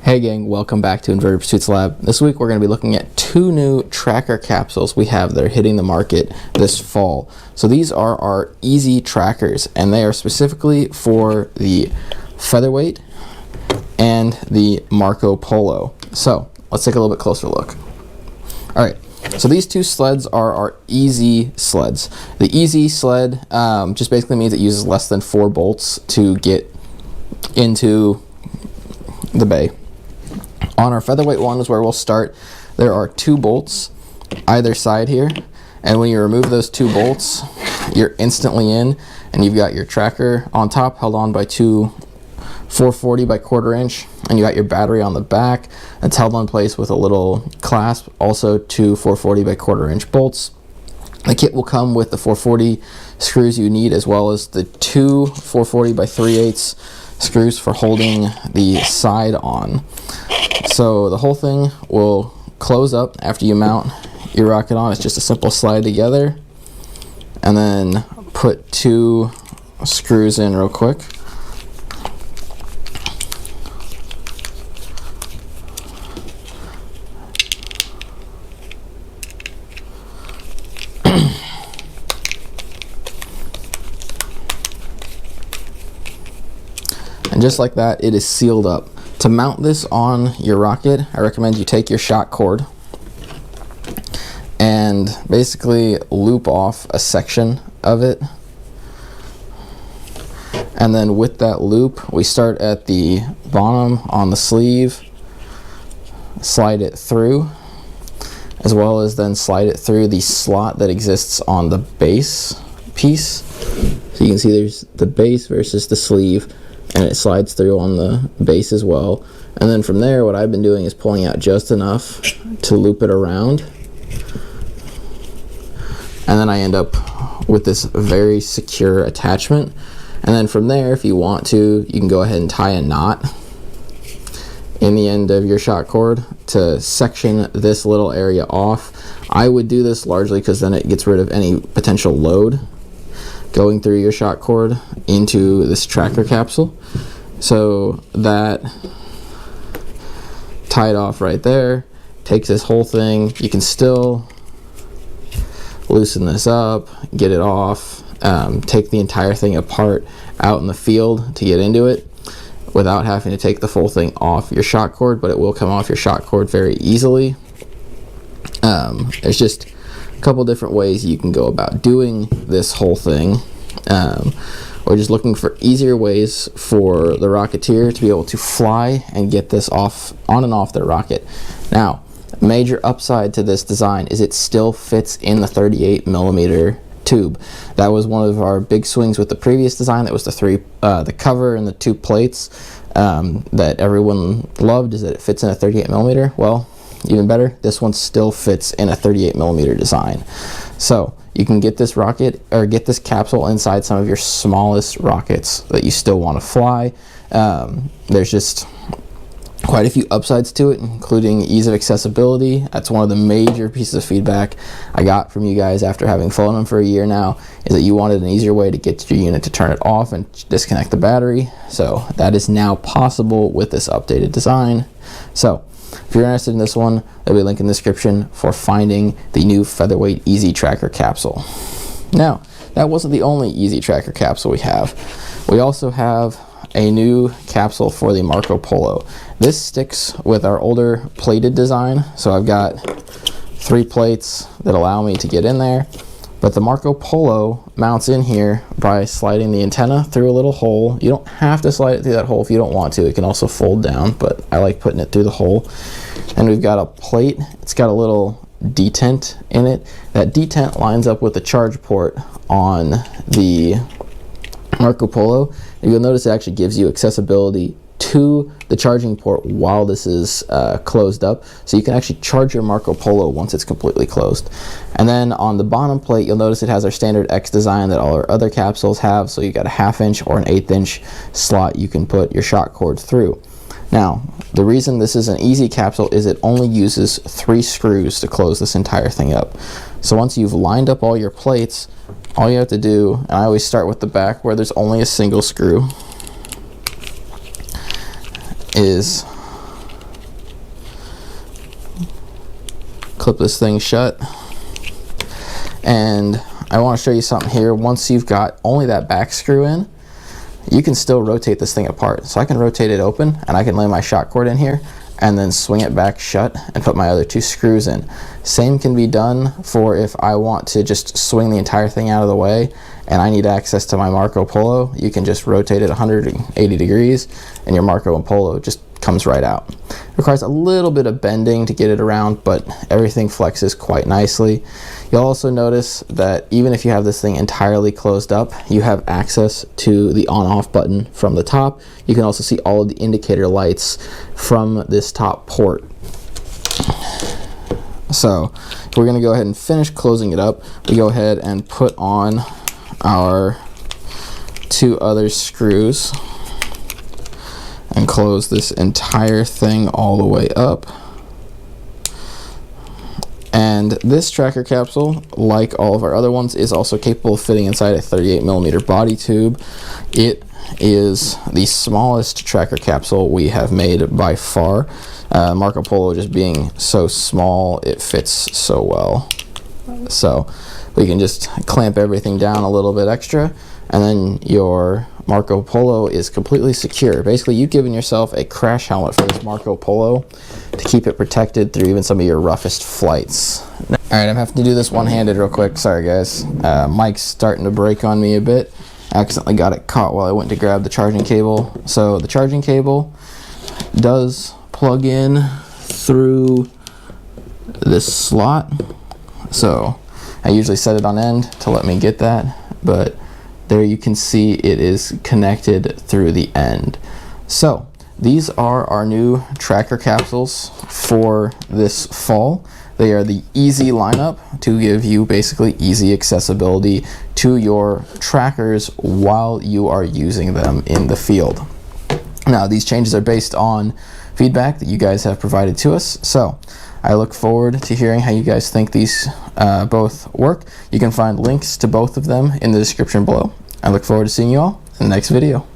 Hey gang, welcome back to Inverted Pursuits Lab. This week we're going to be looking at two new tracker capsules we have that are hitting the market this fall. So these are our EZ Trackers, and they are specifically for the Featherweight and the Polo. So let's take a little bit closer look. Alright, so these two sleds are our EZ sleds. The EZ sled just basically means it uses less than 4 bolts to get into the bay. On our Featherweight one is where we'll start. There are 2 bolts either side here, and when you remove those 2 bolts, you're instantly in, and you've got your tracker on top held on by 2 440 by 1/4 inch, and you got your battery on the back that's held in place with a little clasp, also 2 440 by 1/4 inch bolts. The kit will come with the 440 screws you need, as well as the 2 440 by 3/8 screws for holding the side on. So the whole thing will close up after you mount your rocket on. It's just a simple slide together, and then put 2 screws in real quick. And just like that, it is sealed up. To mount this on your rocket, I recommend you take your shot cord and basically loop off a section of it. And then with that loop, we start at the bottom on the sleeve, slide it through, as well as then slide it through the slot that exists on the base piece. So you can see there's the base versus the sleeve, and it slides through on the base as well. And then from there, what I've been doing is pulling out just enough to loop it around, and then I end up with this very secure attachment. And then from there, if you want to, you can go ahead and tie a knot in the end of your shot cord to section this little area off. I would do this largely because then it gets rid of any potential load going through your shot cord into this tracker capsule. So that tied off right there takes this whole thing. You can still loosen this up, get it off, take the entire thing apart out in the field to get into it without having to take the full thing off your shot cord, but it will come off your shot cord very easily. There's just a couple different ways you can go about doing this whole thing, or just looking for easier ways for the Rocketeer to be able to fly and get this off, on and off their rocket. Now, major upside to this design is it still fits in the 38mm tube. That was one of our big swings with the previous design. That was the cover and the 2 plates that everyone loved, is that it fits in a 38mm. Well, even better, this one still fits in a 38mm design. So you can get this rocket, or get this capsule inside some of your smallest rockets that you still want to fly. There's just quite a few upsides to it, including ease of accessibility. That's one of the major pieces of feedback I got from you guys after having flown them for a year now, is that you wanted an easier way to get to your unit to turn it off and disconnect the battery. So that is now possible with this updated design. So if you're interested in this one, there'll be a link in the description for finding the new Featherweight EZ Tracker Capsule. Now, that wasn't the only EZ Tracker capsule we have. We also have a new capsule for the Polo. This sticks with our older plated design, so I've got 3 plates that allow me to get in there. But the Polo mounts in here by sliding the antenna through a little hole. You don't have to slide it through that hole if you don't want to. It can also fold down, but I like putting it through the hole. And we've got a plate. It's got a little detent in it. That detent lines up with the charge port on the Polo. And you'll notice it actually gives you accessibility to the charging port while this is closed up, so you can actually charge your Polo once it's completely closed. And then on the bottom plate, you'll notice it has our standard X design that all our other capsules have, so you got a 1/2 inch or an 1/8 inch slot you can put your shot cord through. Now, the reason this is an easy capsule is it only uses 3 screws to close this entire thing up. So once you've lined up all your plates, all you have to do, and I always start with the back where there's only a single screw, is clip this thing shut. And I want to show you something here. Once you've got only that back screw in, you can still rotate this thing apart. So I can rotate it open, and I can lay my shock cord in here and then swing it back shut and put my other 2 screws in. Same can be done for if I want to just swing the entire thing out of the way and I need access to my Marco Polo. You can just rotate it 180 degrees and your Marco Polo just comes right out. It requires a little bit of bending to get it around, but everything flexes quite nicely. You'll also notice that even if you have this thing entirely closed up, you have access to the on-off button from the top. You can also see all of the indicator lights from this top port. So we're going to go ahead and finish closing it up. We go ahead and put on our 2 other screws and close this entire thing all the way up. And this tracker capsule, like all of our other ones, is also capable of fitting inside a 38mm body tube. It is the smallest tracker capsule we have made by far. Marco Polo just being so small, it fits so well. So we can just clamp everything down a little bit extra, and then your Marco Polo is completely secure. Basically, you've given yourself a crash helmet for this Marco Polo to keep it protected through even some of your roughest flights. Alright, I'm having to do this one-handed real quick. Sorry guys. Mic's starting to break on me a bit. I accidentally got it caught while I went to grab the charging cable. So the charging cable does plug in through this slot. So I usually set it on end to let me get that, but there you can see it is connected through the end. So these are our new tracker capsules for this fall. They are the easy lineup to give you basically easy accessibility to your trackers while you are using them in the field. Now, these changes are based on feedback that you guys have provided to us, so I look forward to hearing how you guys think these both work. You can find links to both of them in the description below. I look forward to seeing you all in the next video.